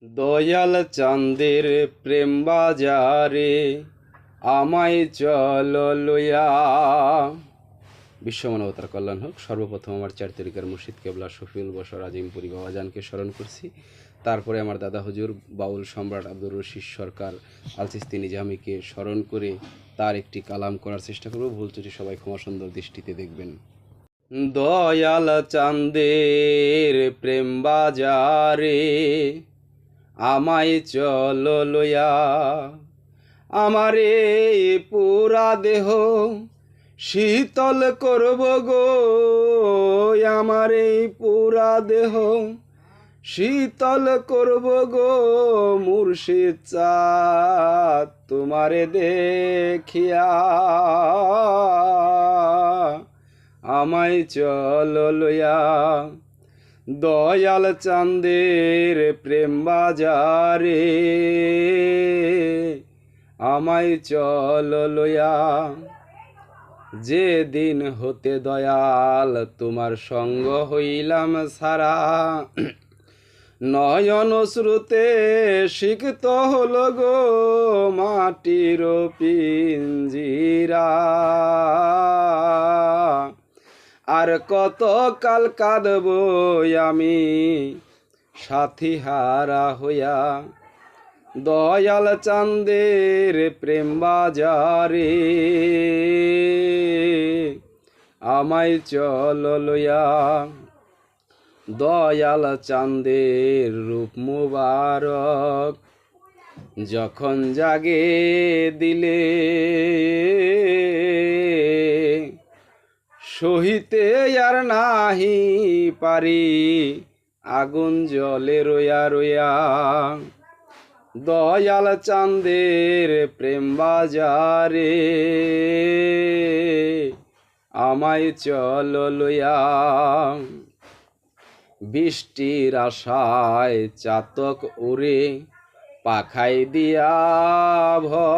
দয়াল চাঁদের প্রেম বাজারে আমায় চল লইয়া। বিশ্ব মানবতার কল্যাণ হোক। সর্বপ্রথম আমার 4 তারিখের মুর্শিদ কেবলা শফিউল বশর আজিমপুরি বাবাজানকে স্মরণ করছি। তারপরে আমার দাদা হুজুর বাউল সম্রাট আব্দুর রশিদ সরকার আল চিস্তি নিজামীকে স্মরণ করে তার একটি কালাম করার চেষ্টা করব। ভুল ত্রুটি সবাই ক্ষমা সুন্দর দৃষ্টিতে দেখবেন। দয়াল চাঁদের প্রেম বাজারে আমায় চল লইয়া, আমারে পুরা দেহ শীতল করব গো, আমারে পুরা দেহ শীতল করব গো, মুর্শিদ চাঁদ তোমারে দেখিয়া, আমায় চল লইয়া। দয়াল চাঁদের প্রেম বাজারে আমায় চল লইয়া। যেদিন হতে দয়াল তোমার সঙ্গ হইলাম সারা, নয়ন শ্রুতে সিক্ত হল গো মাটির পিঞ্জিরা। আর কত কাল কাঁদব আমি সাথী হারা হইয়া। দয়াল চাঁদের প্রেম বাজারে আমায় চল লইয়া। দয়াল চাঁদের রূপ মুবারক যখন জাগে দিলে, সহিতে আর নাহি পারি আগুন জলে রইয়া রইয়া। দয়াল চাঁদের প্রেম বাজারে আমায় চল লইয়া। বৃষ্টির আশায় চাতক উড়ে পাখাই দিয়া ভর,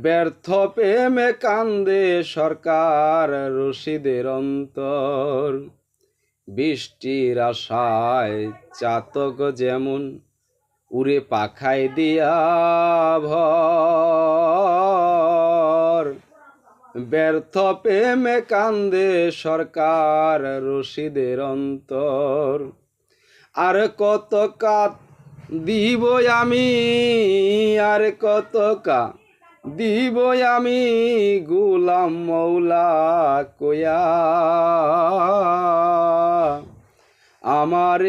ব্যর্থ প্রেমে কান্দে সরকার রশিদের অন্তর। বৃষ্টির আশায় চাতক যেমন উড়ে পাখাই দিয়া ভর, ব্যর্থ প্রেমে কান্দে সরকার রশিদের অন্তর। আর কত কাত দিব আমি, আর কত কা দিব আমি গোলাম মৌলা কয়া, আমার